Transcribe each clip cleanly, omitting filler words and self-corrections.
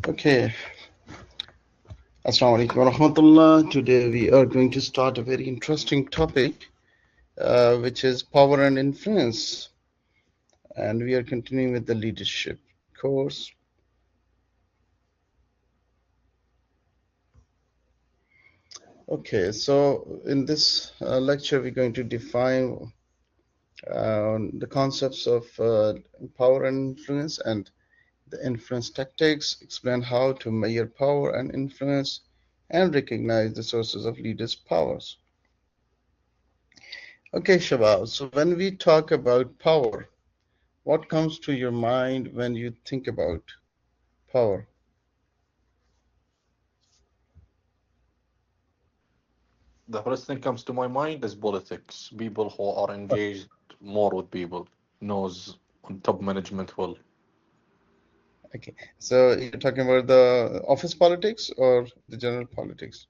Okay, Assalamu alaikum wa rahmatullah. Today we are going to start a very interesting topic, which is power and influence. And we are continuing with the leadership course. Okay, so in this lecture, we're going to define the concepts of power and influence and the influence tactics, explain how to measure power and influence, and recognize the sources of leaders' powers. Okay, Shabab, so when we talk about power, what comes to your mind when you think about power? The first thing comes to my mind is politics. People who are engaged more with people, knows top management well. Okay, so you're talking about the office politics or the general politics?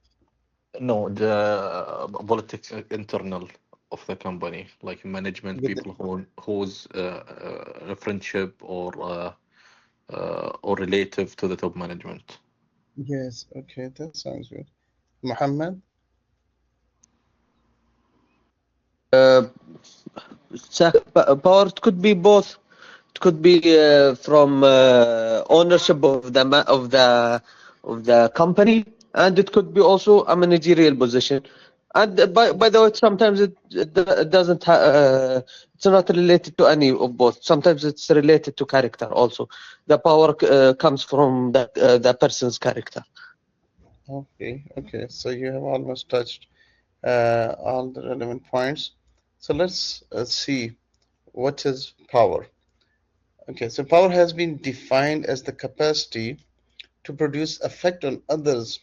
No, the politics internal of the company, like management With the, people who's a friendship or relative to the top management. yes, okay, that sounds good. Muhammad? Uh, Power, it could be both. It could be from ownership of the company, and it could be also a managerial position. And by the way, sometimes it doesn't. It's not related to any of both. Sometimes it's related to character also. The power comes from the person's character. Okay, okay, so you have almost touched all the relevant points. So let's see what is power. Okay, so power has been defined as the capacity to produce effect on others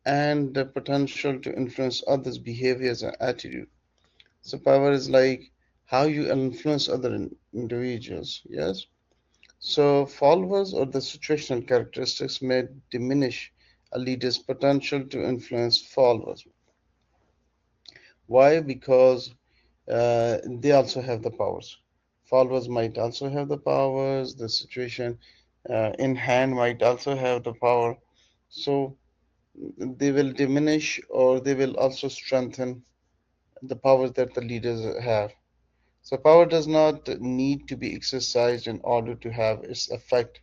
and the potential to influence others' behaviors and attitude. So power is like how you influence other individuals. Yes. So followers or the situational characteristics may diminish a leader's potential to influence followers. Why? Because they also have the powers. Followers might also have the powers. The situation in hand might also have the power. So they will diminish or they will also strengthen the powers that the leaders have. So power does not need to be exercised in order to have its effect.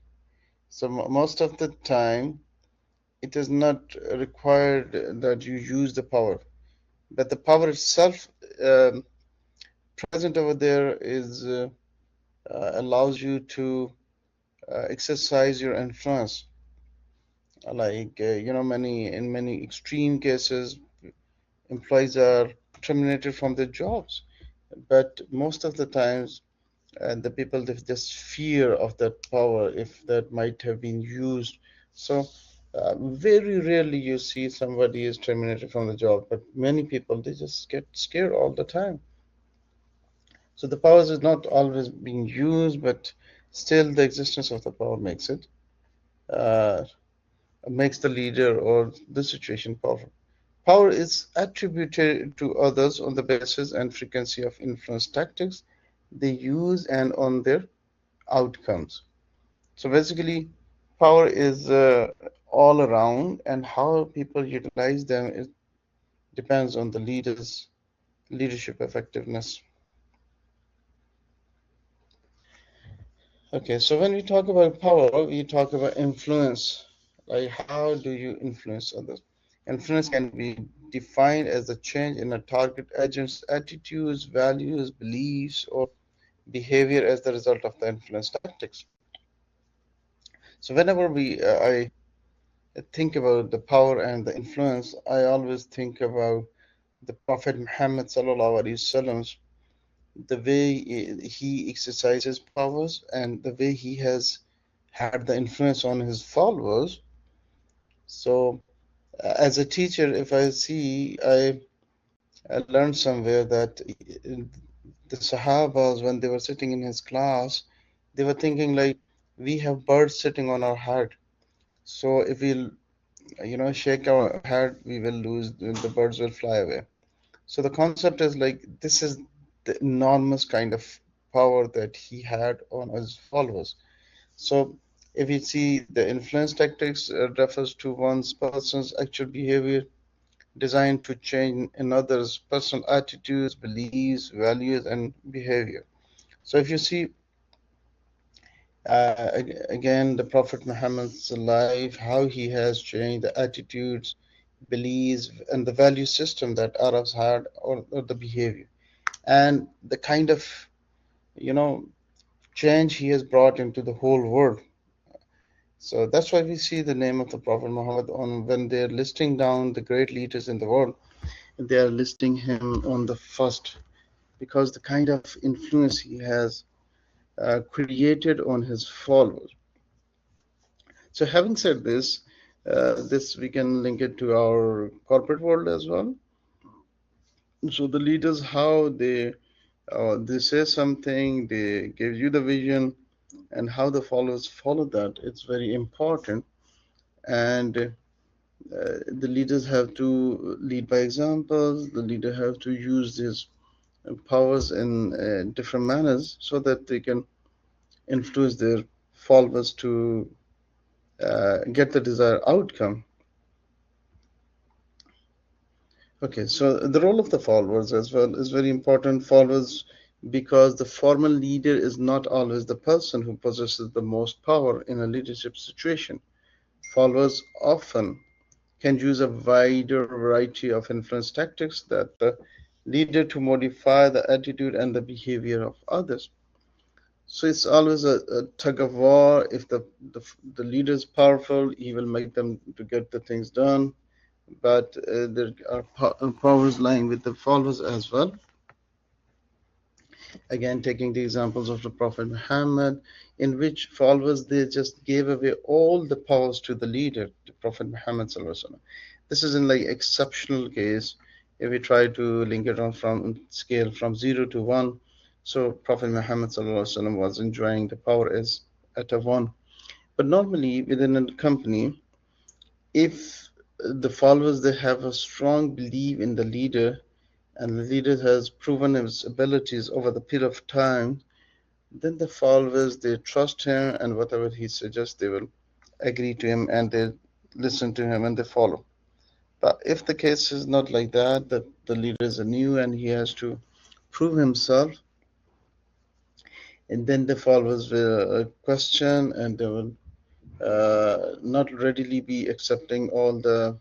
So most of the time, it is not required that you use the power, but the power itself um, present over there is allows you to exercise your influence. Like many in many extreme cases, employees are terminated from their jobs, but most of the times and the people they just fear of that power if that might have been used. So very rarely you see somebody is terminated from the job, but many people they just get scared all the time. So the powers is not always being used, but still the existence of the power uh, makes the leader or the situation powerful. Power is attributed to others on the basis and frequency of influence tactics they use and on their outcomes. So basically, power is all around, and how people utilize them it depends on the leader's leadership effectiveness. Okay, so when we talk about power, we talk about influence. Like, how do you influence others? Influence can be defined as the change in a target agent's attitudes, values, beliefs, or behavior as the result of the influence tactics. So whenever I think about the power and the influence, I always think about the Prophet Muhammad sallallahu alaihi wasallam, the way he exercises powers and the way he has had the influence on his followers. So, as a teacher, if I see, I learned somewhere that the Sahabas, when they were sitting in his class, they were thinking like, we have birds sitting on our head. So if we shake our head, we will lose, the birds will fly away. So the concept is like this is the enormous kind of power that he had on his followers. So If you see the influence tactics refers to one person's actual behavior designed to change another's personal attitudes, beliefs, values, and behavior. So if you see again the Prophet Muhammad's life, how he has changed the attitudes, beliefs, and the value system that Arabs had, or the behavior, and the kind of you know change he has brought into the whole world. So that's why we see the name of the Prophet Muhammad on when they're listing down the great leaders in the world, they are listing him on the first because the kind of influence he has created on his followers. So having said this, this we can link it to our corporate world as well. So the leaders, how they say something, they give you the vision, and how the followers follow that. It's very important, and the leaders have to lead by examples. The leader have to use his powers in different manners so that they can influence their followers to get the desired outcome. Okay, so the role of the followers as well is very important. Followers, because the formal leader is not always the person who possesses the most power in a leadership situation. Followers often can use a wider variety of influence tactics that the leader to modify the attitude and the behavior of others. So it's always a tug of war. If the leader is powerful, he will make them to get the things done. But there are powers lying with the followers as well. Again, taking the examples of the Prophet Muhammad, in which followers they just gave away all the powers to the leader, the Prophet Muhammad Sallallahu Alaihi Wasallam. This is in like exceptional case. If we try to link it on from scale from 0 to 1, so Prophet Muhammad Sallallahu Alaihi Wasallam was enjoying the power as at a 1. But normally within a company, if the followers they have a strong belief in the leader, and the leader has proven his abilities over the period of time, then the followers they trust him, and whatever he suggests, they will agree to him and they listen to him and they follow. But if the case is not like that, that the leader is new and he has to prove himself, and then the followers will question and they will not readily be accepting all the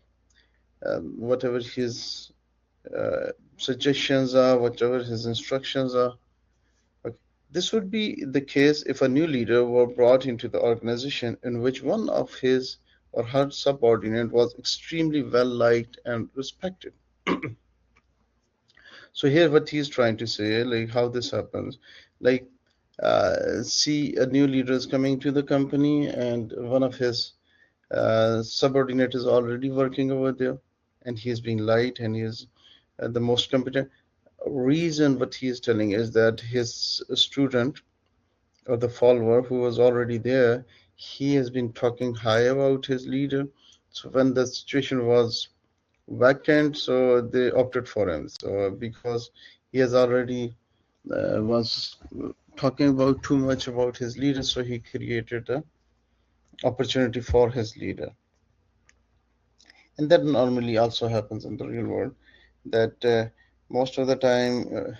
whatever his suggestions are, whatever his instructions are. Okay. This would be the case if a new leader were brought into the organization in which one of his or her subordinate was extremely well liked and respected. So here what he's trying to say, like how this happens, like see a new leader is coming to the company and one of his subordinate is already working over there and he's being liked and he is the most competent. Reason what he is telling is that his student or the follower who was already there, he has been talking high about his leader. So when the situation was vacant, so they opted for him. So because he has already was talking about too much about his leader, so he created a opportunity for his leader. And that normally also happens in the real world. That most of the time,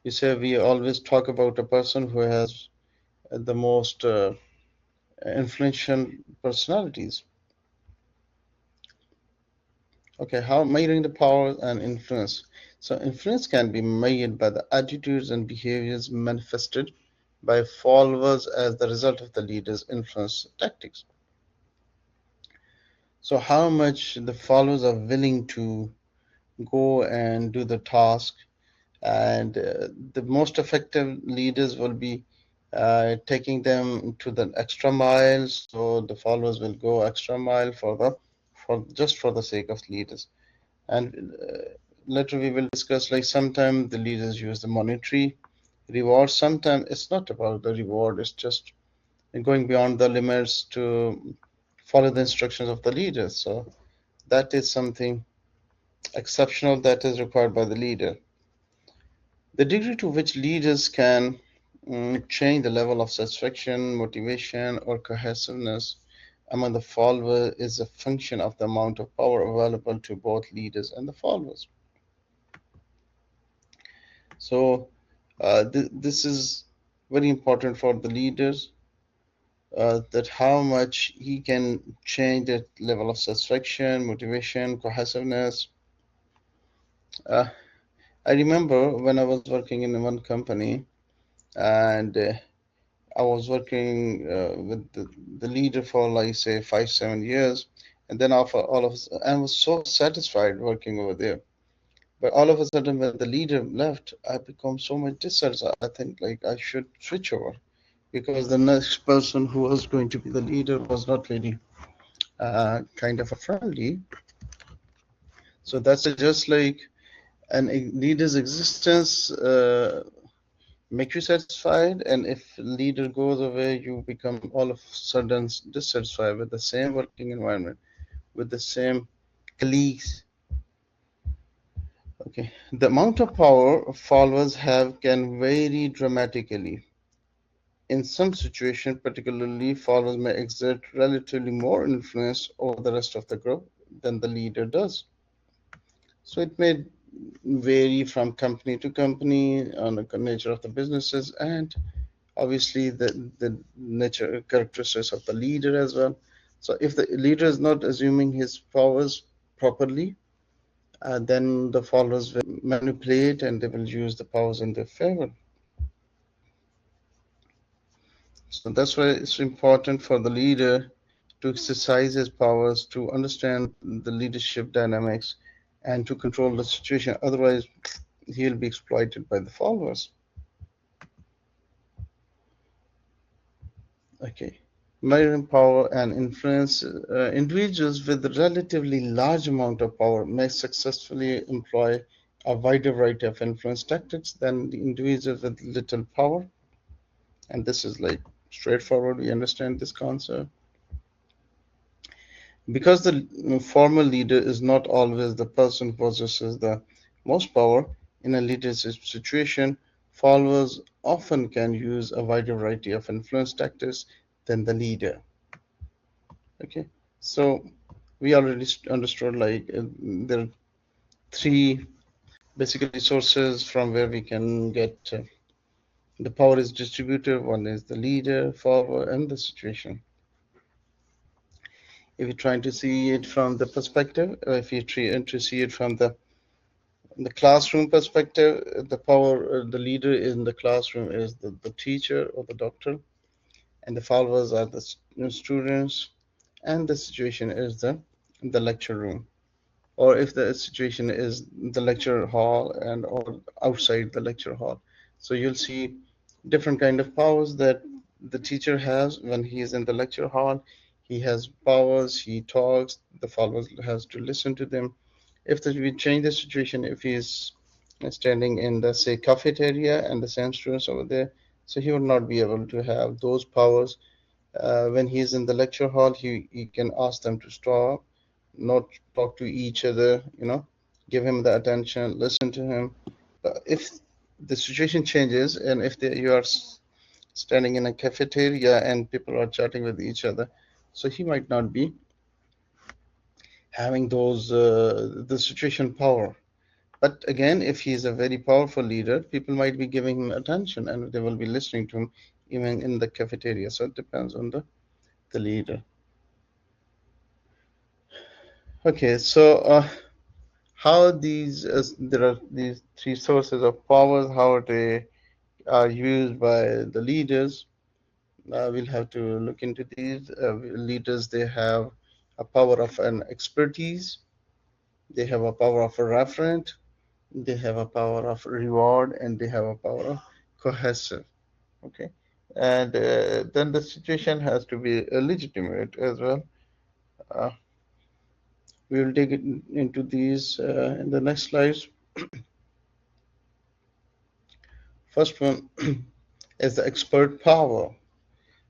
you say we always talk about a person who has the most influential personalities. Okay, how measuring the power and influence? So influence can be measured by the attitudes and behaviors manifested by followers as the result of the leader's influence tactics. So how much the followers are willing to go and do the task, and the most effective leaders will be taking them to the extra mile. So the followers will go extra mile for just for the sake of leaders. And later we will discuss like sometimes the leaders use the monetary reward. Sometimes it's not about the reward. It's just going beyond the limits to follow the instructions of the leaders. So that is something exceptional that is required by the leader. The degree to which leaders can change the level of satisfaction, motivation, or cohesiveness among the followers is a function of the amount of power available to both leaders and the followers. So, this is very important for the leaders, that how much he can change the level of satisfaction, motivation, cohesiveness. Uh, I remember when I was working in one company, and I was working with the leader for like say 5, 7 years, and then after all of I was so satisfied working over there. But all of a sudden, when the leader left, I become so much dissatisfied. I think like I should switch over because the next person who was going to be the leader was not really kind of a friendly. So that's just like an leader's existence make you satisfied, and if leader goes away, you become all of a sudden dissatisfied with the same working environment, with the same colleagues. Okay, the amount of power followers have can vary dramatically. In some situations, particularly, followers may exert relatively more influence over the rest of the group than the leader does. So it may vary from company to company on the nature of the businesses, and obviously the nature characteristics of the leader as well. So if the leader is not assuming his powers properly, then the followers will manipulate and they will use the powers in their favor. So that's why it's important for the leader to exercise his powers, to understand the leadership dynamics, and to control the situation. Otherwise, he'll be exploited by the followers. Okay. Measuring power and influence. Individuals with a relatively large amount of power may successfully employ a wider variety of influence tactics than the individuals with little power. And this is like straightforward. We understand this concept. Because the former leader is not always the person who possesses the most power in a leadership situation, followers often can use a wider variety of influence tactics than the leader. Okay, so we already understood like there are three basically sources from where we can get the power is distributed. One is the leader, follower, and the situation. If you're trying to see it from the perspective, if you're trying to see it from the classroom perspective, the power, the leader in the classroom is the teacher or the doctor, and the followers are the students, and the situation is the lecture room. Or if the situation is the lecture hall and or outside the lecture hall. So you'll see different kind of powers that the teacher has when he is in the lecture hall. He has powers, he talks, the followers has to listen to them. If we change the situation, if he's standing in the say cafeteria and the same students over there, so he would not be able to have those powers. When he's in the lecture hall, he can ask them to stop, not talk to each other, give him the attention, listen to him. But if the situation changes and if you are standing in a cafeteria and people are chatting with each other, so he might not be having those the situation power. But again, if he is a very powerful leader, people might be giving him attention and they will be listening to him even in the cafeteria. So it depends on the leader. Okay, so how these there are these three sources of powers, how they are used by the leaders. We'll have to look into these. Leaders, they have a power of an expertise, they have a power of a referent, they have a power of reward, and they have a power of cohesive. Okay, and then the situation has to be legitimate as well. Uh, we will dig into these in the next slides. First one is the expert power.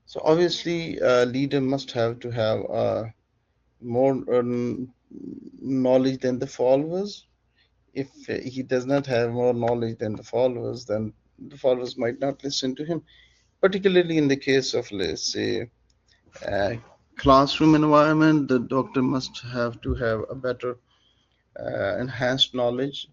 So obviously, a leader must have to have more knowledge than the followers. If he does not have more knowledge than the followers, then the followers might not listen to him, particularly in the case of, let's say, classroom environment. The doctor must have to have a better enhanced knowledge.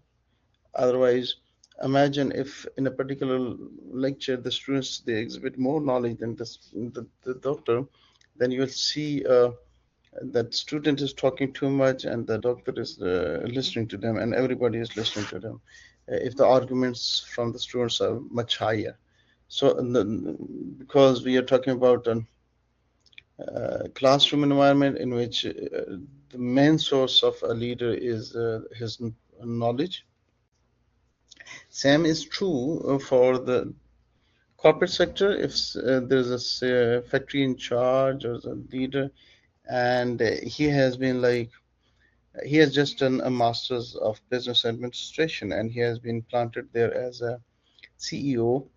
Otherwise, imagine if in a particular lecture the students they exhibit more knowledge than the doctor, then you will see that student is talking too much and the doctor is listening to them and everybody is listening to them if the arguments from the students are much higher. So because we are talking about a classroom environment in which the main source of a leader is his knowledge. Same is true for the corporate sector. If there's a factory in charge or a leader, and he has been like he has just done a master's of business administration, and he has been planted there as a CEO.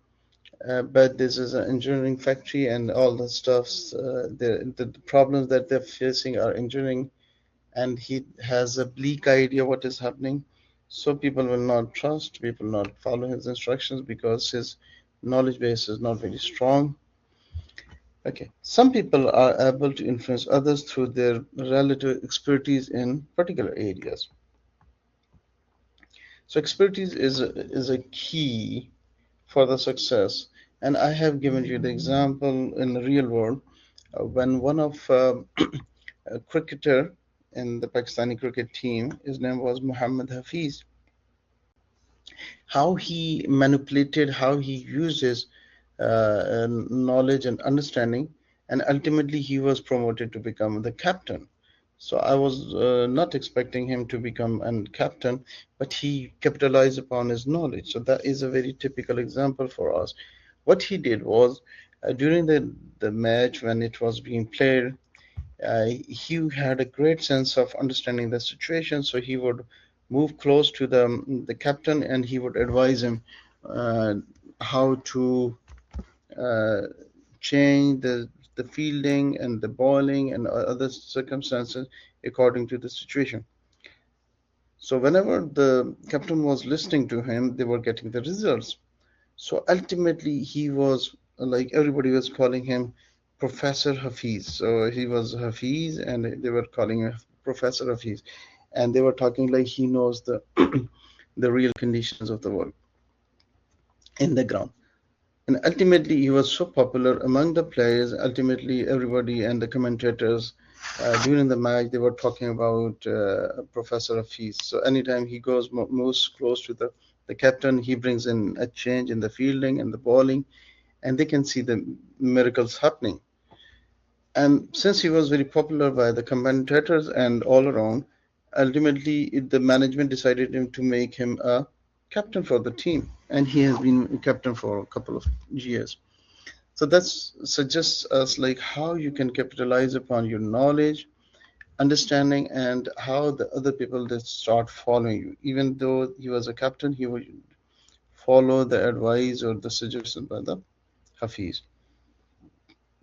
But this is an engineering factory, and all the stuffs. The problems that they're facing are engineering, and he has a bleak idea what is happening. So people will not trust, people will not follow his instructions because his knowledge base is not very strong. Okay, some people are able to influence others through their relative expertise in particular areas. So expertise is a key for the success. And I have given you the example in the real world when one of a cricketer in the Pakistani cricket team, his name was Muhammad Hafiz, how he manipulated, how he used his knowledge and understanding, and ultimately he was promoted to become the captain. So I was not expecting him to become a captain, but he capitalized upon his knowledge. So that is a very typical example for us. What he did was during the match when it was being played, he had a great sense of understanding the situation. So he would move close to the captain and he would advise him uh, how to uh, change the fielding and the bowling and other circumstances according to the situation. So whenever the captain was listening to him, they were getting the results. So ultimately, he was like everybody was calling him Professor Hafiz. So he was Hafiz, and they were calling him Professor Hafiz, and they were talking like he knows the the real conditions of the world in the ground. And ultimately, he was so popular among the players. Ultimately, everybody and the commentators during the match they were talking about Professor Hafiz. So anytime he goes moves close to the captain, he brings in a change in the fielding and the bowling, and they can see the miracles happening. And since he was very popular by the commentators and all around, ultimately the management decided him to make him a captain for the team, and he has been captain for a couple of years. So that suggests us like how you can capitalize upon your knowledge, understanding, and how the other people that start following you. Even though he was a captain, he would follow the advice or the suggestion by the Hafiz.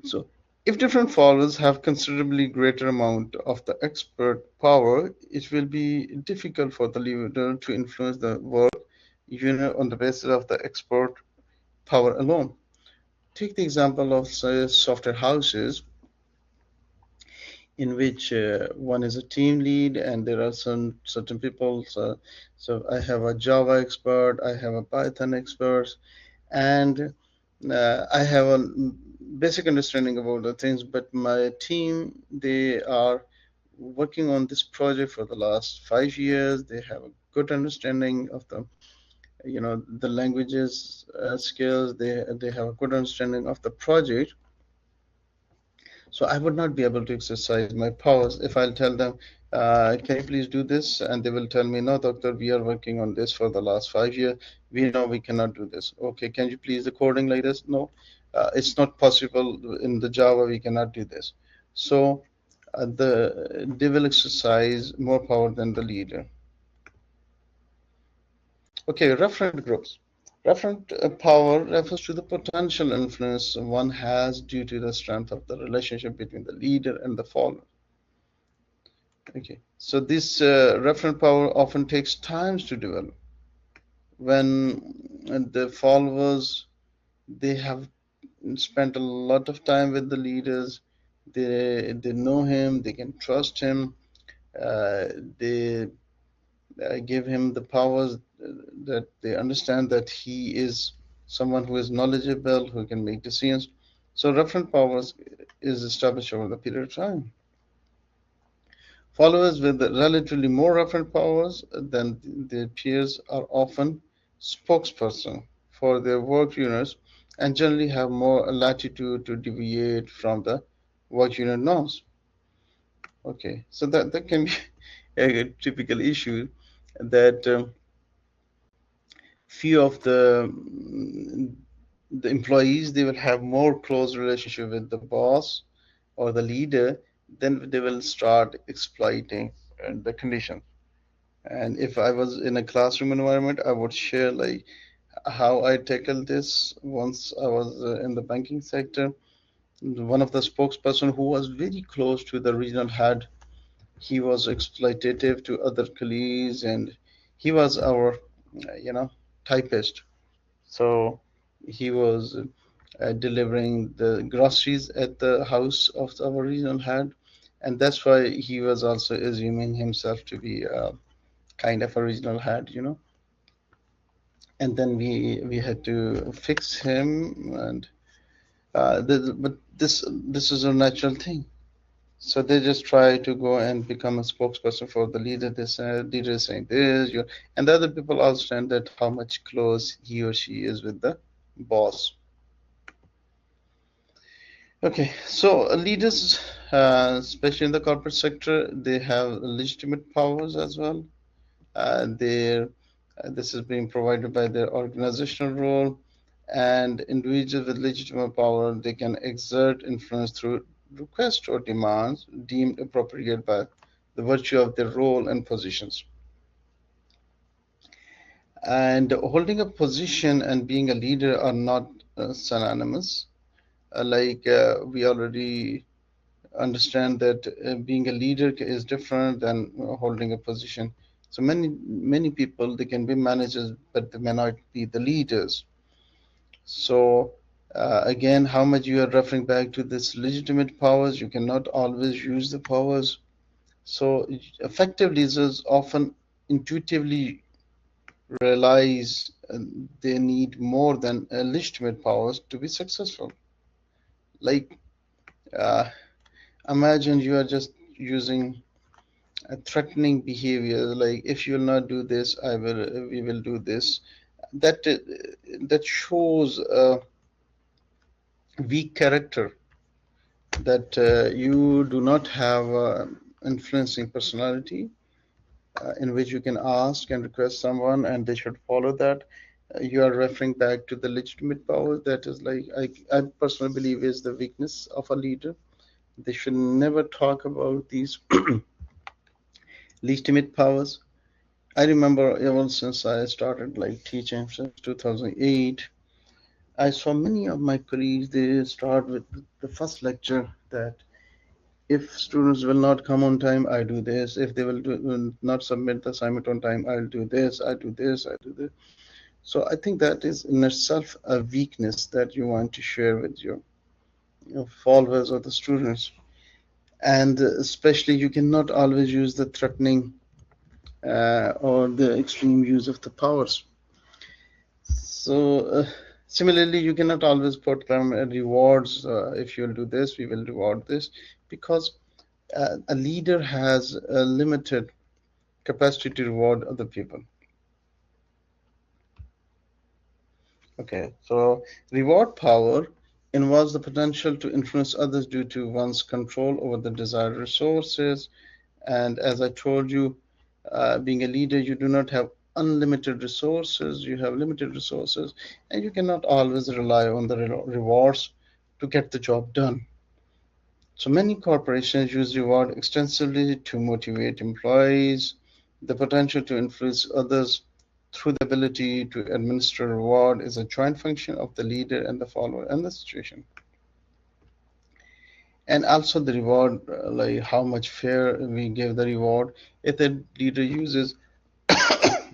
So, if different followers have considerably greater amount of the expert power, it will be difficult for the leader to influence the work on the basis of the expert power alone. Take the example of say, software houses in which one is a team lead and there are some certain people. So I have a Java expert, I have a Python expert, and I have a basic understanding about the things, but my team, they are working on this project for the last 5 years. They have a good understanding of the languages skills. They have a good understanding of the project. So I would not be able to exercise my powers if I'll tell them, can you please do this? And they will tell me, no, doctor, we are working on this for the last 5 years. We know we cannot do this. Okay, can you please the coding like this? No, it's not possible in the Java. We cannot do this. So they will exercise more power than the leader. Okay, referent groups. Referent power refers to the potential influence one has due to the strength of the relationship between the leader and the follower. Okay, so this referent power often takes times to develop. when the followers, they have spent a lot of time with the leaders, they know him, they can trust him, uh, they give him the powers, that they understand that he is someone who is knowledgeable, who can make decisions. So referent powers is established over the period of time. Followers with relatively more referent powers than their peers are often spokesperson for their work units and generally have more latitude to deviate from the work unit norms. Okay, so that can be a typical issue, that few of the employees, they will have more close relationship with the boss or the leader, then they will start exploiting the conditions. And if I was in a classroom environment, I would share like how I tackled this. Once I was in the banking sector, one of the spokesperson who was very close to the regional head, he was exploitative to other colleagues, and he was our, typist. So he was delivering the groceries at the house of our regional head, and that's why he was also assuming himself to be kind of a regional head. And then we had to fix him, and but this is a natural thing. So they just try to go and become a spokesperson for the leader. This leader is saying this, and the other people understand that how much close he or she is with the boss. Okay, so leaders, especially in the corporate sector, they have legitimate powers as well. This is being provided by their organizational role, and individuals with legitimate power, they can exert influence through requests or demands deemed appropriate by the virtue of their role and positions. And holding a position and being a leader are not synonymous. We already understand that being a leader is different than holding a position. So many people, they can be managers, but they may not be the leaders. So again, how much you are referring back to this legitimate powers, you cannot always use the powers. So effective leaders often intuitively realize they need more than legitimate powers to be successful. Like uh, imagine you are just using a threatening behavior, like if you will not do this, we will do this. That shows a weak character, that you do not have influencing personality, in which you can ask and request someone and they should follow that. You are referring back to the legitimate power. That is like, I personally believe is the weakness of a leader. They should never talk about these legitimate powers. I remember ever since I started like teaching since 2008, I saw many of my colleagues, they start with the first lecture that if students will not come on time, I do this. If they will not submit the assignment on time, I'll do this, I do this, I do this. So I think that is in itself a weakness that you want to share with your followers or the students. And especially you cannot always use the threatening or the extreme use of the powers. So similarly, you cannot always put them rewards. If you'll do this, we will reward this, because a leader has a limited capacity to reward other people. Okay, so reward power involves the potential to influence others due to one's control over the desired resources. And as I told you, being a leader, you do not have unlimited resources, you have limited resources, and you cannot always rely on the rewards to get the job done. So many corporations use reward extensively to motivate employees. The potential to influence others through the ability to administer reward is a joint function of the leader and the follower and the situation. And also the reward, like how much fair we give the reward. If the leader uses,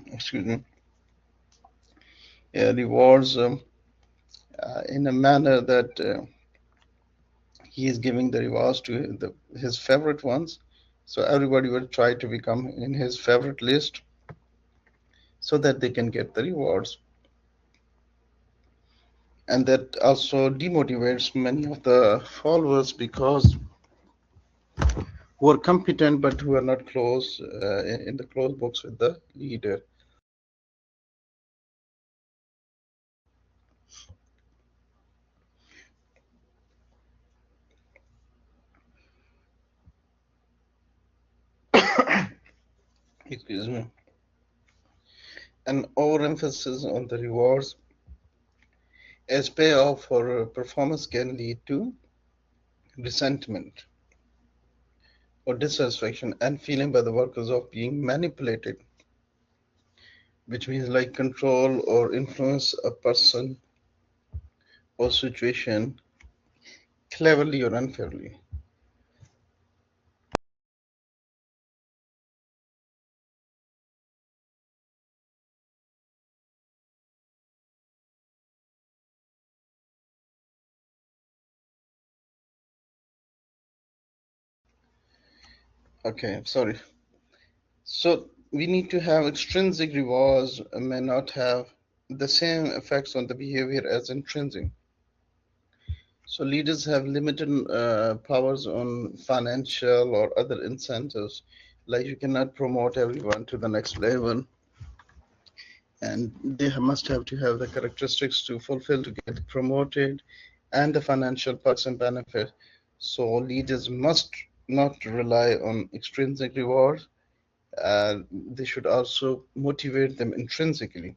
excuse me, rewards in a manner that he is giving the rewards to his favorite ones. So everybody will try to become in his favorite list so that they can get the rewards. And that also demotivates many of the followers because who are competent but who are not close in the close books with the leader. Excuse me. An overemphasis on the rewards as payoff for performance can lead to resentment or dissatisfaction and feeling by the workers of being manipulated, which means like control or influence a person or situation cleverly or unfairly. Okay, sorry. So we need to have extrinsic rewards may not have the same effects on the behavior as intrinsic. So leaders have limited powers on financial or other incentives. Like you cannot promote everyone to the next level, and they must have to have the characteristics to fulfill to get promoted, and the financial perks and benefits. So leaders must not rely on extrinsic rewards. They should also motivate them intrinsically.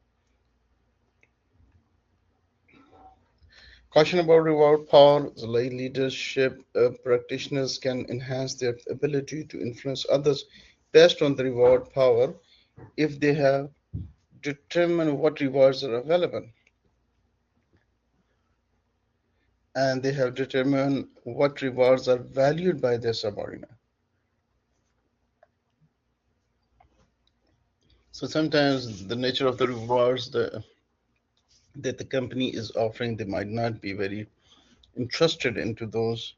Caution about reward power, like leadership practitioners can enhance their ability to influence others based on the reward power if they have determined what rewards are available and they have determined what rewards are valued by their subordinate. So sometimes the nature of the rewards that the company is offering, they might not be very interested into those.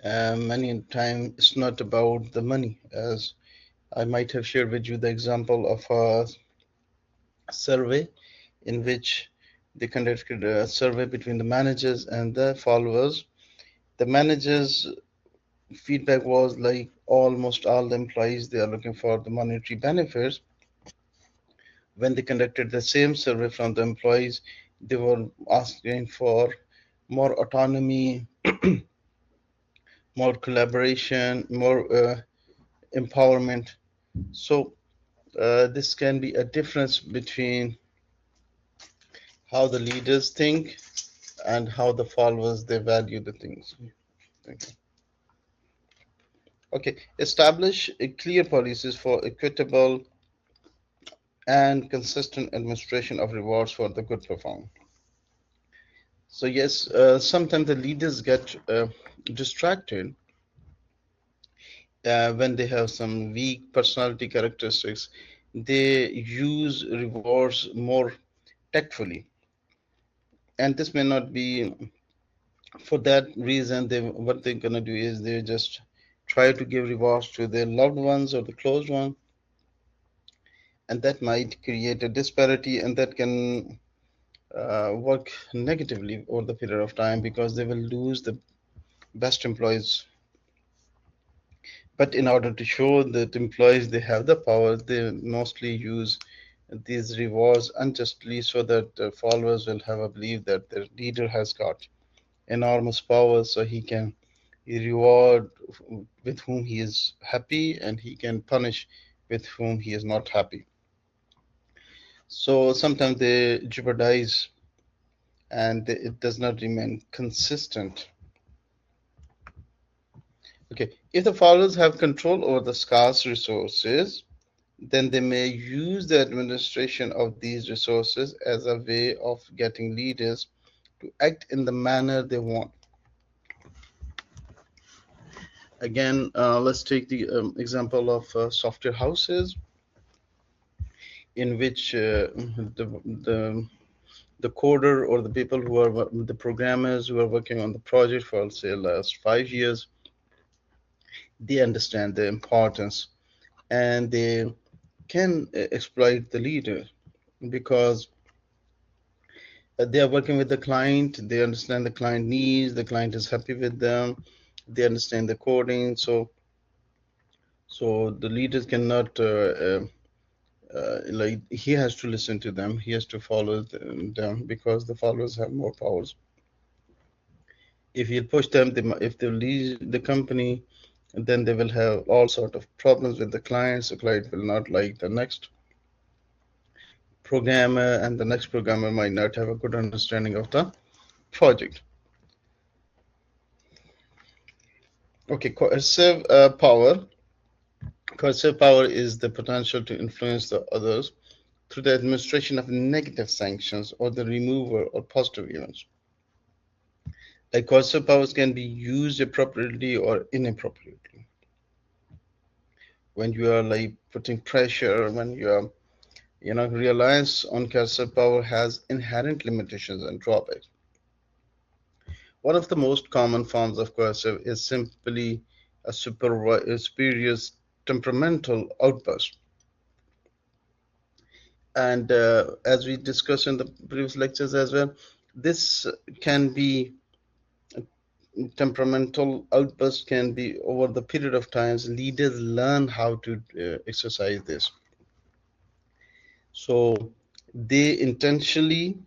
Many times it's not about the money, as I might have shared with you the example of a survey in which they conducted a survey between the managers and the followers. The managers' feedback was like almost all the employees they are looking for the monetary benefits. When they conducted the same survey from the employees, they were asking for more autonomy, more collaboration, more empowerment. So this can be a difference between how the leaders think and how the followers they value the things. Thank you. Okay, establish clear policies for equitable and consistent administration of rewards for the good performance. So yes, sometimes the leaders get distracted when they have some weak personality characteristics. They use rewards more tactfully, and this may not be for that reason. They what they're gonna do is they just try to give rewards to their loved ones or the close one, and that might create a disparity, and that can work negatively over the period of time because they will lose the best employees. But in order to show that employees they have the power, they mostly use these rewards unjustly so that followers will have a belief that their leader has got enormous power, so he can reward with whom he is happy and he can punish with whom he is not happy. So sometimes they jeopardize and it does not remain consistent. Okay, if the followers have control over the scarce resources, then they may use the administration of these resources as a way of getting leaders to act in the manner they want. Again, let's take the example of software houses. in which the coder or the people who are the programmers who are working on the project for say last 5 years, they understand the importance and they can exploit the leader because they are working with the client, they understand the client needs, the client is happy with them, they understand the coding. So the leaders cannot like he has to listen to them, he has to follow them because the followers have more powers. If you push them, if they leave the company, then they will have all sort of problems with the clients. The client will not like the next programmer, and the next programmer might not have a good understanding of the project. Okay, coercive power. Coercive power is the potential to influence the others through the administration of negative sanctions or the removal or positive events. Like coercive powers can be used appropriately or inappropriately. When you are like putting pressure, when you are, reliance on coercive power has inherent limitations and drawbacks. One of the most common forms of coercive is simply a superior temperamental outburst. And as we discussed in the previous lectures as well, this can be temperamental outburst can be over the period of times leaders learn how to exercise this. So they intentionally,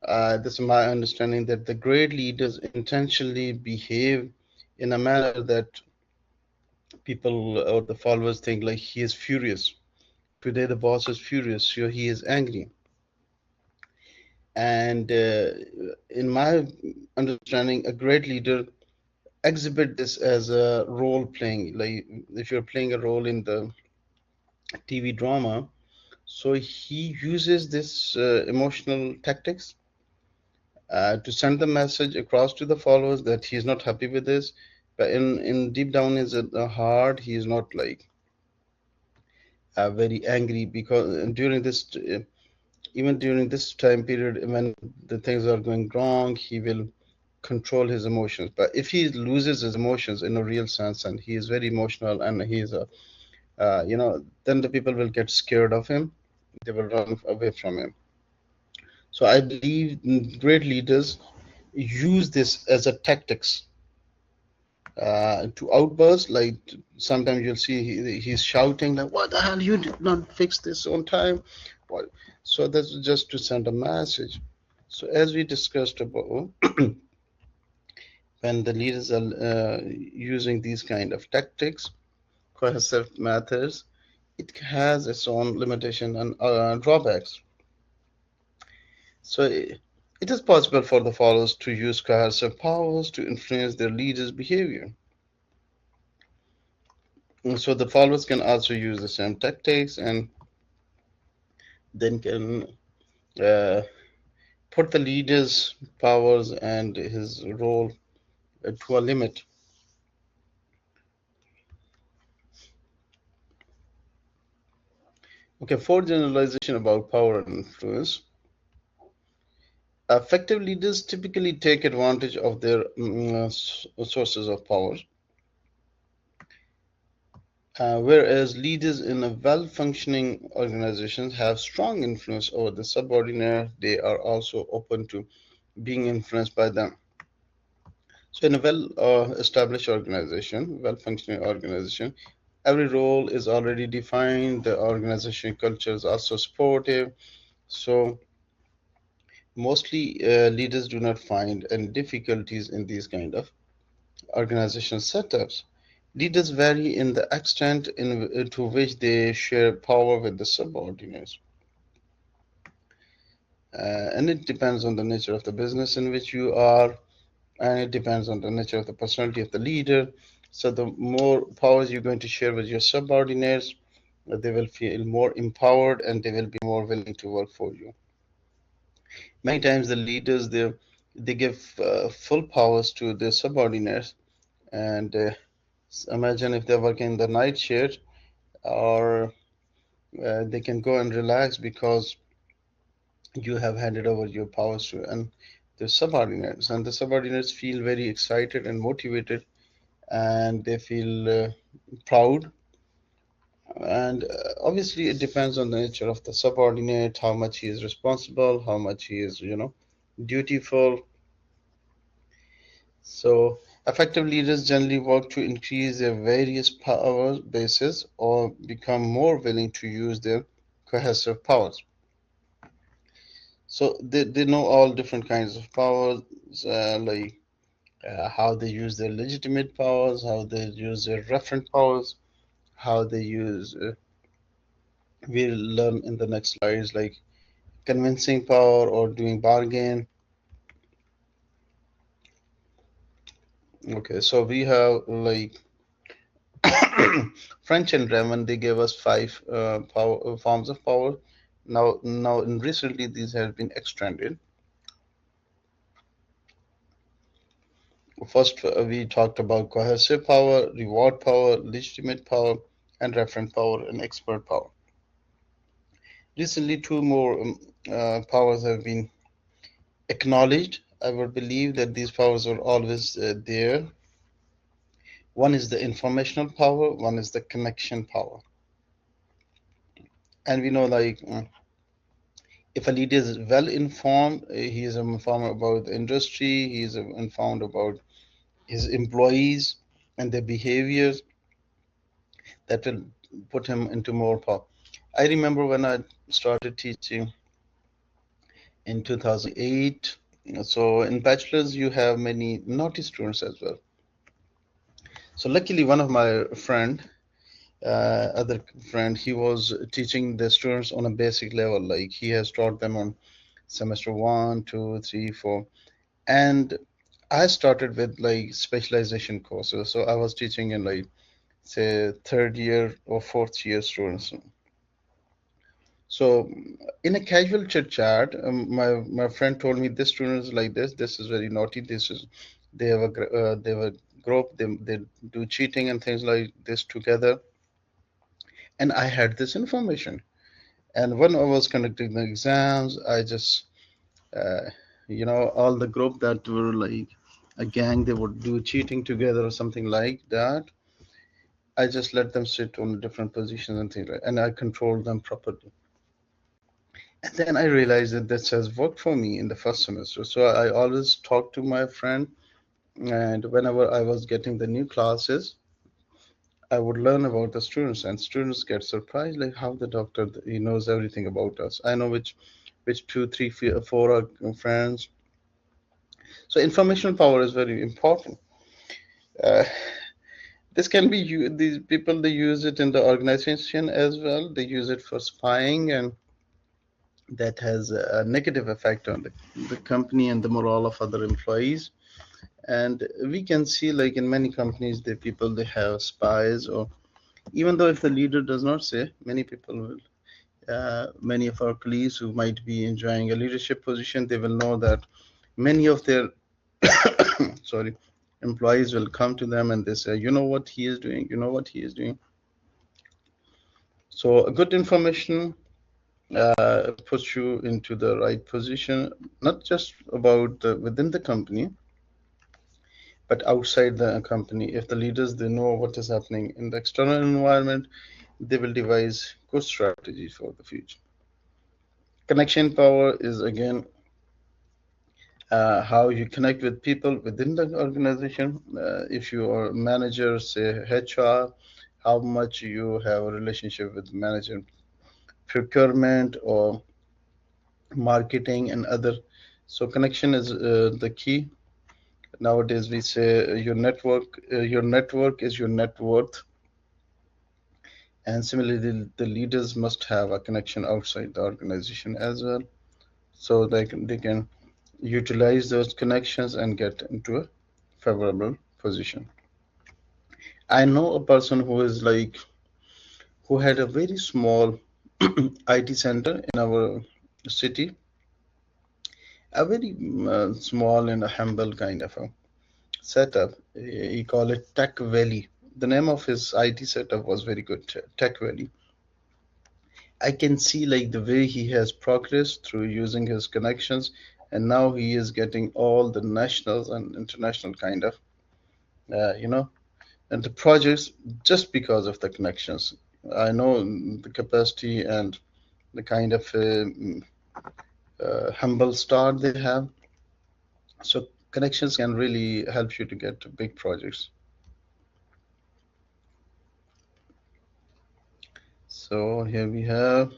this is my understanding, that the great leaders intentionally behave in a manner that people or the followers think like he is furious. Today the boss is furious, so he is angry. And in my understanding, a great leader exhibit this as a role playing. Like if you're playing a role in the TV drama, so he uses this emotional tactics to send the message across to the followers that he's not happy with this, but in deep down his heart he is not like very angry because during this even during this time period when the things are going wrong, he will control his emotions. But if he loses his emotions in a real sense and he is very emotional and he is a then the people will get scared of him, they will run away from him. So I believe great leaders use this as a tactics to outburst. Like sometimes you'll see he's shouting like, "What the hell? You did not fix this on time." What? So that's just to send a message. So as we discussed about, when the leaders are using these kind of tactics, coercive methods, it has its own limitation and drawbacks. So it is possible for the followers to use coercive powers to influence their leaders' behavior. And so the followers can also use the same tactics and then can uh, put the leader's powers and his role to a limit. Okay, for generalization about power and influence, effective leaders typically take advantage of their sources of power, whereas leaders in a well-functioning organization have strong influence over the subordinate. They are also open to being influenced by them. So in a well-established organization, well-functioning organization, every role is already defined. The organization culture is also supportive. So mostly leaders do not find any difficulties in these kind of organizational setups. Leaders vary in the extent to which they share power with the subordinates. And it depends on the nature of the business in which you are, and it depends on the nature of the personality of the leader. So the more powers you're going to share with your subordinates, they will feel more empowered and they will be more willing to work for you. Many times the leaders they give full powers to their subordinates, and imagine if they're working the night shift or They can go and relax because you have handed over your powers to and the subordinates, and the subordinates feel very excited and motivated, and they feel proud. And obviously, it depends on the nature of the subordinate, how much he is responsible, how much he is, dutiful. So, effective leaders generally work to increase their various power bases or become more willing to use their cohesive powers. So, they know all different kinds of powers, like how they use their legitimate powers, how they use their referent powers, how they use, we'll learn in the next slides, like convincing power or doing bargain. Okay, so we have like French and Raymond, they gave us five forms of power. Now, in recently, these have been extended. First, we talked about cohesive power, reward power, legitimate power, and referent power and expert power. Recently, two more powers have been acknowledged. I would believe that these powers were always there. One is the informational power, one is the connection power. And we know, like, if a leader is well informed, he is informed about the industry, he is informed about his employees and their behaviors, that will put him into more power. I remember when I started teaching in 2008. So in bachelor's, you have many naughty students as well. So luckily, one of my other friend, he was teaching the students on a basic level. Like he has taught them on semester one, two, three, four, and I started with like specialization courses. So I was teaching in like say third year or fourth year students. So in a casual chit chat, my friend told me this student is like this. This is very naughty. This is they have a group. They do cheating and things like this together. And I had this information. And when I was conducting the exams, I just all the group that were like a gang, they would do cheating together or something like that. I just let them sit on different positions and things like, and I controlled them properly. And then I realized that this has worked for me in the first semester. So I always talked to my friend, and whenever I was getting the new classes, I would learn about the students, and students get surprised, like how the doctor he knows everything about us. I know which two, three, four are friends. So information power is very important. Uh, this can be these people they use it in the organization as well. They use it for spying, and that has a negative effect on the company and the morale of other employees. And we can see like in many companies the people they have spies, or even though if the leader does not say, many people will many of our colleagues who might be enjoying a leadership position, they will know that many of their sorry employees will come to them and they say, you know what he is doing, you know what he is doing. So good information puts you into the right position, not just about within the company, but outside the company. If the leaders they know what is happening in the external environment, they will devise good strategies for the future. Connection power is again how you connect with people within the organization. If you are a manager, say HR, how much you have a relationship with manager, procurement or marketing and other. So connection is the key. Nowadays we say your network is your net worth. And similarly, the leaders must have a connection outside the organization as well, so they can utilize those connections and get into a favorable position. I know a person who is like who had a very small IT center in our city, a very small and a humble kind of a setup. He called it Tech Valley. The name of his IT setup was very good, Tech Valley. I can see like the way he has progressed through using his connections, and now he is getting all the nationals and international kind of, you know, and the projects just because of the connections. I know the capacity and the kind of humble start they have. So connections can really help you to get big projects. So here we have,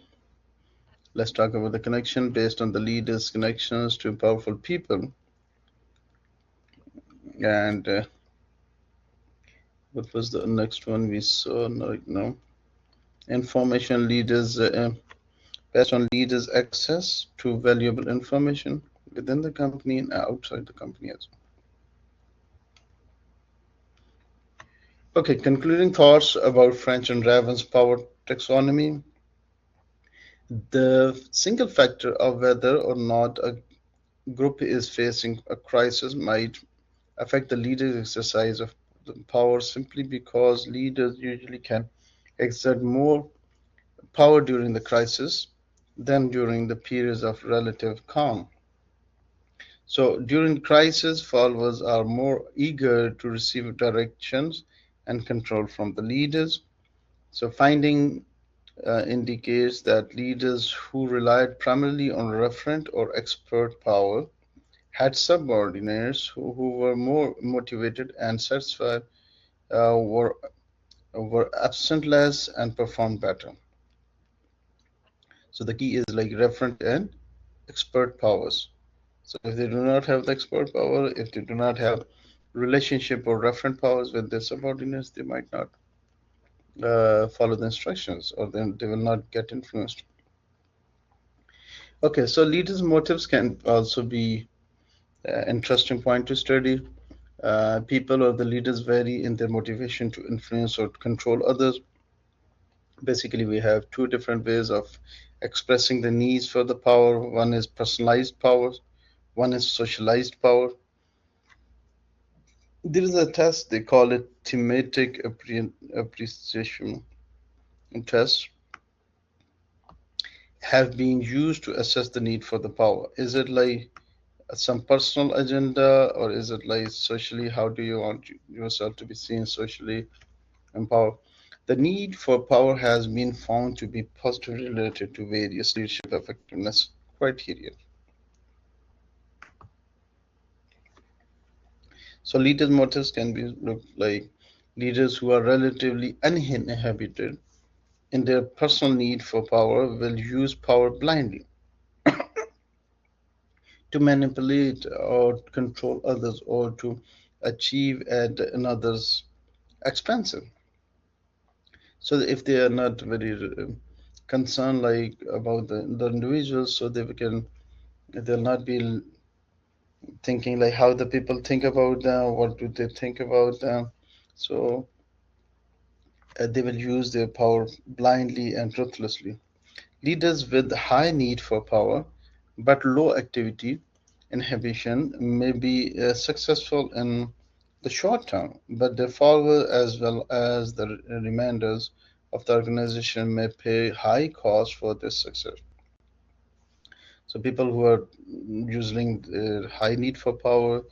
let's talk about the connection based on the leaders' connections to powerful people. And what was the next one we saw right now? Information leaders, based on leaders' access to valuable information within the company and outside the company as well. Okay, concluding thoughts about French and Raven's power taxonomy. The single factor of whether or not a group is facing a crisis might affect the leader's exercise of the power simply because leaders usually can exert more power during the crisis than during the periods of relative calm. So during crisis, followers are more eager to receive directions and control from the leaders. So finding indicates that leaders who relied primarily on referent or expert power had subordinates who were more motivated and satisfied, uh, were, were absent less and performed better. So the key is like referent and expert powers. So if they do not have the expert power, if they do not have relationship or referent powers with their subordinates, they might not follow the instructions, or then they will not get influenced. Okay, so leaders' motives can also be an interesting point to study. People or the leaders vary in their motivation to influence or control others. Basically, we have two different ways of expressing the needs for the power. One is personalized power, one is socialized power. There is a test, they call it thematic appreciation test, have been used to assess the need for the power. Is it like some personal agenda, or is it like socially? How do you want yourself to be seen socially and power? The need for power has been found to be positively related to various leadership effectiveness criteria. So leaders' motives can be look like leaders who are relatively uninhibited in their personal need for power will use power blindly to manipulate or control others or to achieve at another's expense. So if they are not very concerned like about the individuals, so they'll not be thinking like how the people think about them, what do they think about them. So they will use their power blindly and ruthlessly. Leaders with high need for power but low activity inhibition may be successful in the short term, but their followers as well as the remainders of the organization may pay high cost for this success. So people who are using their high need for power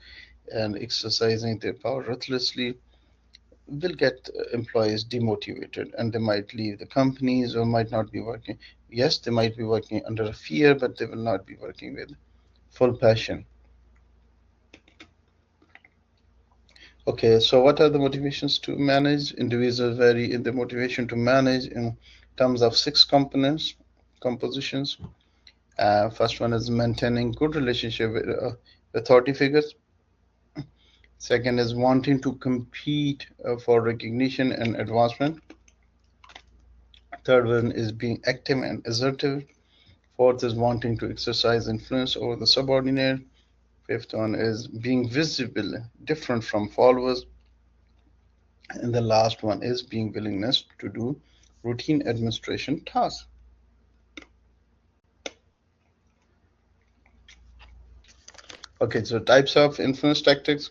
and exercising their power ruthlessly will get employees demotivated, and they might leave the companies or might not be working. Yes, they might be working under fear, but they will not be working with full passion. Okay, so what are the motivations to manage? Individuals vary in the motivation to manage in terms of six components, compositions. First one is maintaining good relationship with authority figures. Second is wanting to compete for recognition and advancement. Third one is being active and assertive. Fourth is wanting to exercise influence over the subordinate. Fifth one is being visible, different from followers. And the last one is being willingness to do routine administration tasks. Okay, so types of influence tactics.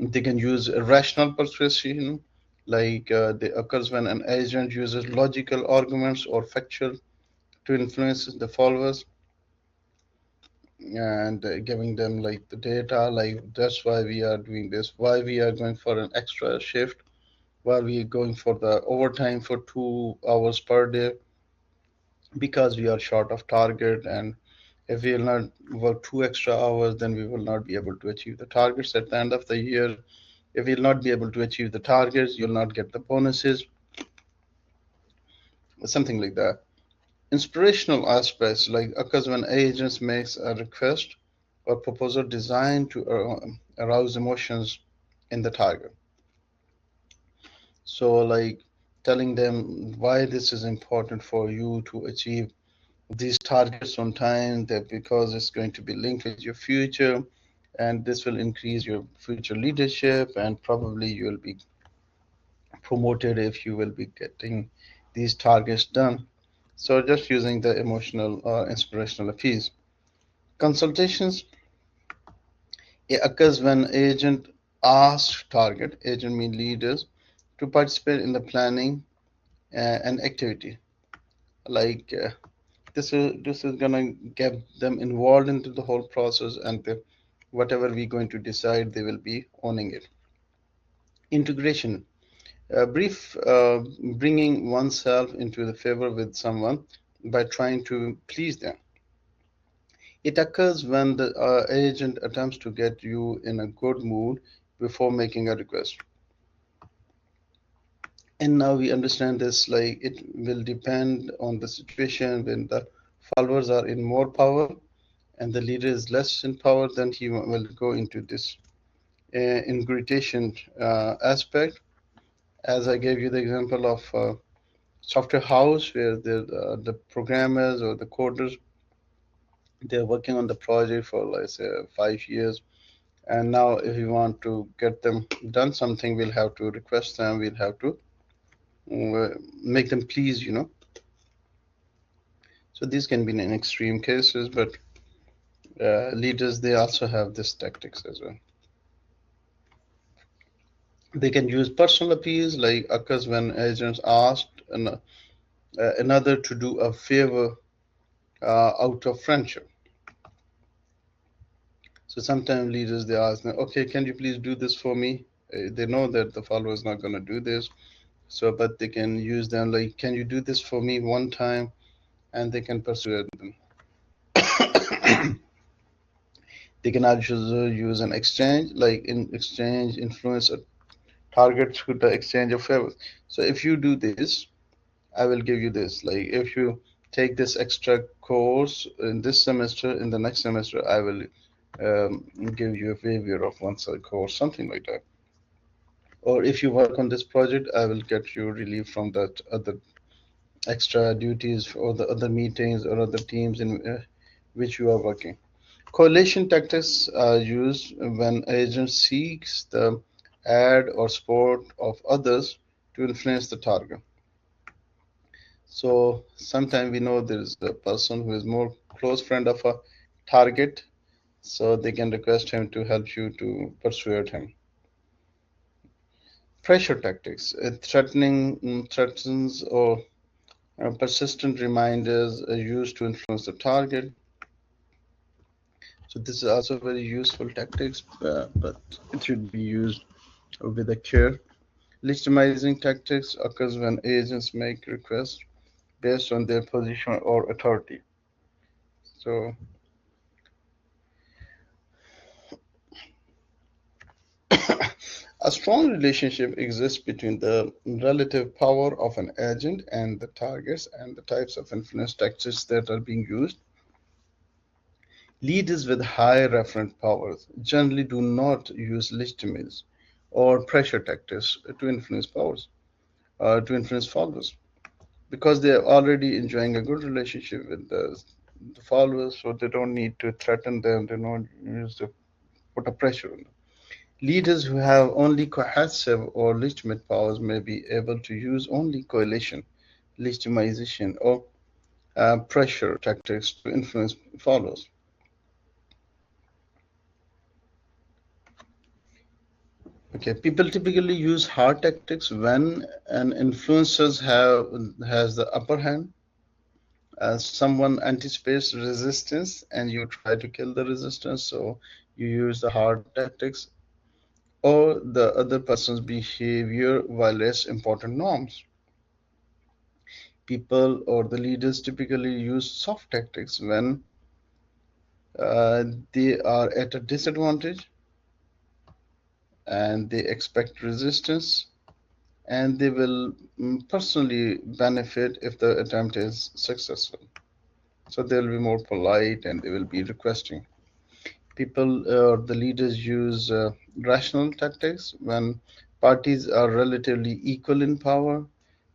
They can use rational persuasion, like they occurs when an agent uses logical arguments or factual to influence the followers and giving them like the data, like that's why we are doing this, why we are going for an extra shift, why we are going for the overtime for 2 hours per day, because we are short of target. And if we will not work 2 extra hours, then we will not be able to achieve the targets at the end of the year. If you'll not be able to achieve the targets, you'll not get the bonuses, something like that. Inspirational aspects like occurs when agents makes a request or proposal designed to arouse emotions in the target. So like telling them why this is important for you to achieve these targets on time, that because it's going to be linked with your future, and this will increase your future leadership, and probably you will be promoted if you will be getting these targets done. So just using the emotional or inspirational appeals. Consultations, it occurs when agent asks target, agent mean leaders, to participate in the planning and activity. Like this is gonna get them involved into the whole process, and whatever we're going to decide, they will be owning it. Integration, brief bringing oneself into the favor with someone by trying to please them. It occurs when the agent attempts to get you in a good mood before making a request. And now we understand this, like it will depend on the situation. When the followers are in more power and the leader is less in power, then he will go into this ingredient aspect. As I gave you the example of software house, where the programmers or the coders, they're working on the project for, let's say, 5 years. And now if we want to get them done something, we'll have to request them, we'll have to make them please. So these can be in extreme cases, but leaders, they also have this tactics as well. They can use personal appeals, like occurs when agents ask another to do a favor out of friendship. So sometimes leaders, they ask them, okay, can you please do this for me? They know that the follower is not going to do this, so but they can use them like, can you do this for me one time? And they can persuade them. They can also use an exchange, like in exchange influence a target through the exchange of favors. So if you do this, I will give you this. Like if you take this extra course in this semester, in the next semester, I will give you a favor of one such course, something like that. Or if you work on this project, I will get you relief from that other extra duties or the other meetings or other teams in which you are working. Coalition tactics are used when agent seeks the aid or support of others to influence the target. So sometimes we know there is a person who is more close friend of a target, so they can request him to help you to persuade him. Pressure tactics, threatens or persistent reminders are used to influence the target. So this is also very useful tactics, but it should be used with a care. Legitimizing tactics occurs when agents make requests based on their position or authority. So a strong relationship exists between the relative power of an agent and the targets and the types of influence tactics that are being used. Leaders with high referent powers generally do not use legitimize or pressure tactics to influence followers, because they are already enjoying a good relationship with the followers, so they don't need to threaten them, they don't use to put a pressure on them. Leaders who have only coercive or legitimate powers may be able to use only coalition, legitimization, or pressure tactics to influence followers. Okay, people typically use hard tactics when an influencer has the upper hand, Someone anticipates resistance and you try to kill the resistance, so you use the hard tactics, or the other person's behavior violates important norms. People or the leaders typically use soft tactics when they are at a disadvantage and they expect resistance, and they will personally benefit if the attempt is successful. So they'll be more polite and they will be requesting. People or the leaders use rational tactics when parties are relatively equal in power,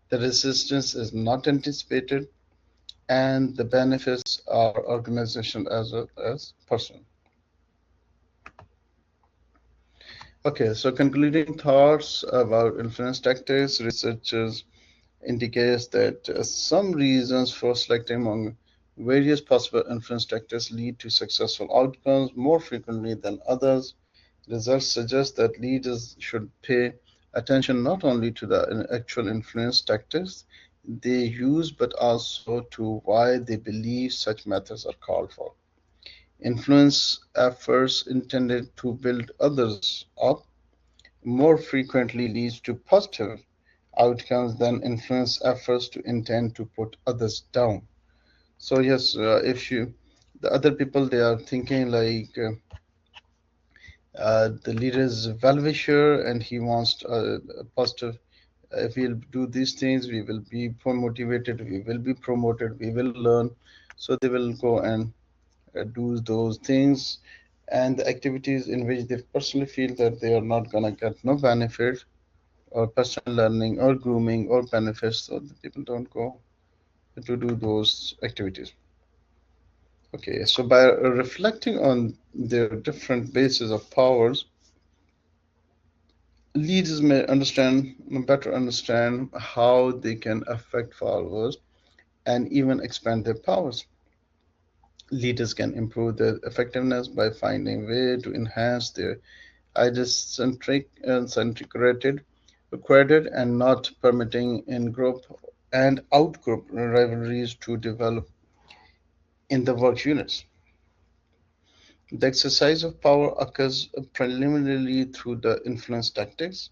the resistance is not anticipated, and the benefits are organizational as well as personal. Okay, so concluding thoughts about influence tactics, researchers indicates that some reasons for selecting among various possible influence tactics lead to successful outcomes more frequently than others. Results suggest that leaders should pay attention not only to the actual influence tactics they use, but also to why they believe such methods are called for. Influence efforts intended to build others up more frequently leads to positive outcomes than influence efforts to intend to put others down. So yes, if you the other people they are thinking like the leader is well-wisher and he wants a positive. If we'll do these things, we will be more motivated. We will be promoted. We will learn. So they will go and do those things and the activities in which they personally feel that they are not gonna get no benefit or personal learning or grooming or benefits, so the people don't go to do those activities. Okay, so by reflecting on their different bases of powers, leaders may better understand how they can affect followers and even expand their powers. Leaders can improve their effectiveness by finding way to enhance their idiocentric and centric credit and not permitting in-group and out-group rivalries to develop in the work units. The exercise of power occurs preliminarily through the influence tactics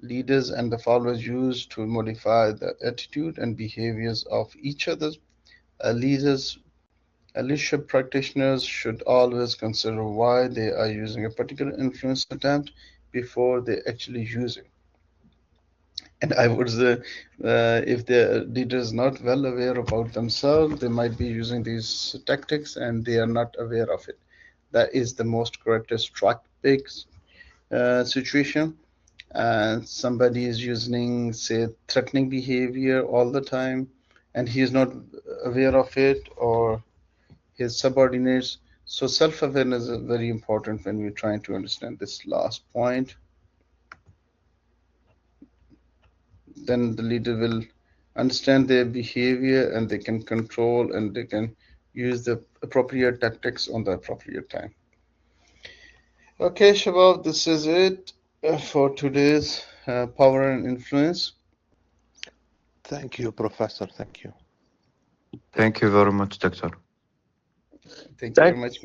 leaders and the followers use to modify the attitude and behaviors of each other. Leaders, leadership practitioners should always consider why they are using a particular influence attempt before they actually use it. And I would say, if the leader is not well aware about themselves, they might be using these tactics and they are not aware of it. That is the most characteristic situation. And somebody is using, say, threatening behavior all the time, and he is not aware of it, or his subordinates. So self-awareness is very important when we're trying to understand this last point. Then the leader will understand their behavior and they can control and they can use the appropriate tactics on the appropriate time. Okay, Shabab, this is it for today's power and influence. Thank you, Professor. Thank you. Thank you very much, Doctor. Thank you very much.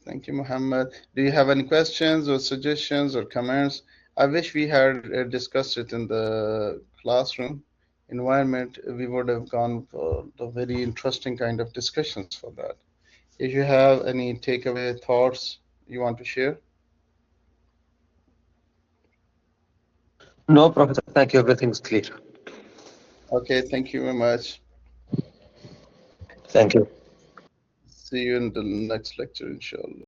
Thank you, Muhammad. Do you have any questions or suggestions or comments? I wish we had discussed it in the classroom environment. We would have gone for the very interesting kind of discussions for that. If you have any takeaway thoughts you want to share? No, Professor. Thank you. Everything's clear. Okay, thank you very much. Thank you. See you in the next lecture, inshallah.